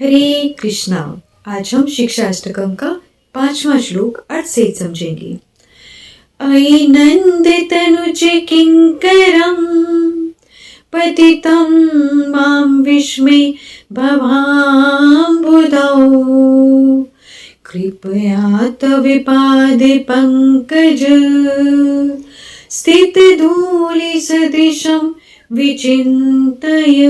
हरे कृष्णा। आज हम शिक्षा अष्टकम का 5वां श्लोक अर्थ से समझेंगे। अयि नंद तनुज किंकरम पतितं मां विस्मय भवाम्बुधौ कृपया तव पाद पंकज स्थित धूलि सदृशं विचिन्तय।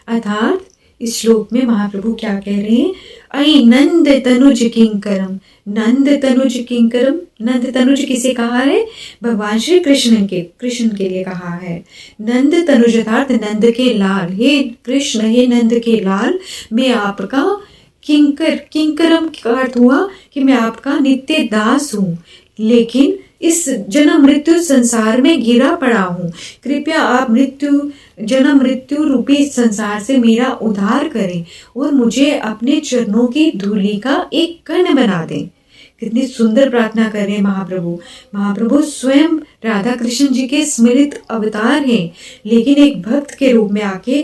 अर्थात इस श्लोक में महाप्रभु क्या कह रहे हैं? अयि नंद तनुज किंकरम। नंद तनुज किंकरम, नंद तनुज किसे कहा है? भगवान श्री कृष्ण के लिए कहा है। नंद तनुज अर्थात नंद के लाल। हे कृष्ण, हे नंद के लाल, मैं आपका किंकरम का अर्थ हुआ कि मैं आपका नित्य दास हूँ, लेकिन इस जन्म मृत्यु संसार में घिरा पड़ा हूँ। कृपया आप जन्म मृत्यु रूपी संसार से मेरा उद्धार करें और मुझे अपने चरणों की धूलि का एक कण बना दें। कितनी सुंदर प्रार्थना कर रहे हैं महाप्रभु। महाप्रभु स्वयं राधा कृष्ण जी के स्मृत अवतार हैं, लेकिन एक भक्त के रूप में आके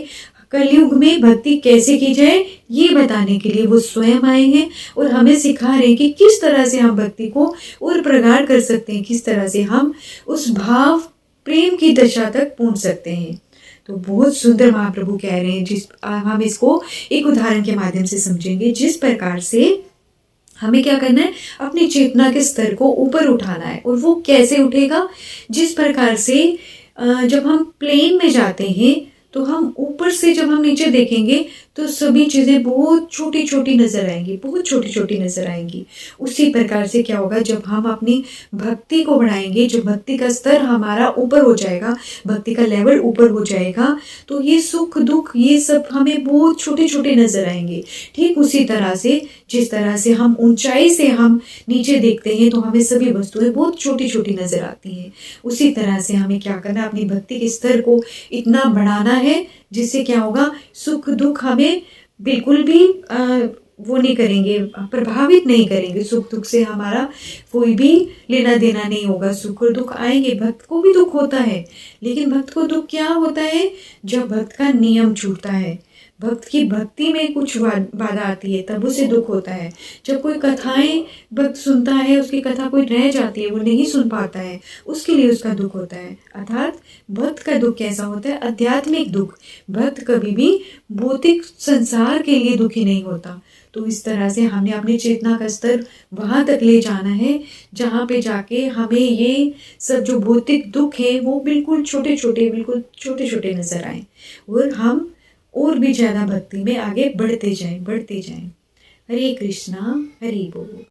कलयुग में भक्ति कैसे की जाए ये बताने के लिए वो स्वयं आए हैं और हमें सिखा रहे हैं कि किस तरह से हम भक्ति को और प्रगाढ़ कर सकते हैं, किस तरह से हम उस भाव प्रेम की दशा तक पहुंच सकते हैं। तो बहुत सुंदर महाप्रभु कह रहे हैं, हम इसको एक उदाहरण के माध्यम से समझेंगे। जिस प्रकार से हमें क्या करना है, अपनी चेतना के स्तर को ऊपर उठाना है। और वो कैसे उठेगा? जिस प्रकार से जब हम प्लेन में जाते हैं तो हम ऊपर से जब हम नीचे देखेंगे तो सभी चीज़ें बहुत छोटी छोटी नजर आएंगी, बहुत छोटी छोटी नजर आएंगी। उसी प्रकार से क्या होगा, जब हम अपनी भक्ति को बढ़ाएंगे, जब भक्ति का स्तर हमारा ऊपर हो जाएगा, भक्ति का लेवल ऊपर हो जाएगा, तो ये सुख दुख ये सब हमें बहुत छोटे छोटे नजर आएंगे। ठीक उसी तरह से जिस तरह से हम ऊंचाई से हम नीचे देखते हैं तो हमें सभी वस्तुएं बहुत छोटी छोटी नजर आती हैं। उसी तरह से हमें क्या करना है, अपनी भक्ति के स्तर को इतना बढ़ाना है जिससे क्या होगा, सुख दुख हमें बिल्कुल भी वो नहीं करेंगे, प्रभावित नहीं करेंगे। सुख दुख से हमारा कोई भी लेना देना नहीं होगा। सुख और दुख आएंगे, भक्त को भी दुख होता है, लेकिन भक्त को दुख क्या होता है? जब भक्त का नियम छूटता है, भक्त की भक्ति में कुछ बाधा आती है, तब उसे दुख होता है। जब कोई कथाएं भक्त सुनता है, उसकी कथा कोई रह जाती है, वो नहीं सुन पाता है, उसके लिए उसका दुख होता है। अर्थात भक्त का दुख कैसा होता है? आध्यात्मिक दुख। भक्त कभी भी भौतिक संसार के लिए दुखी नहीं होता। तो इस तरह से हमें अपनी चेतना का स्तर वहां तक ले जाना है जहाँ पे जाके हमें ये सब जो भौतिक दुख है वो बिल्कुल छोटे छोटे नजर आए और हम और भी ज्यादा भक्ति में आगे बढ़ते जाएं। हरे कृष्णा, हरि बोल।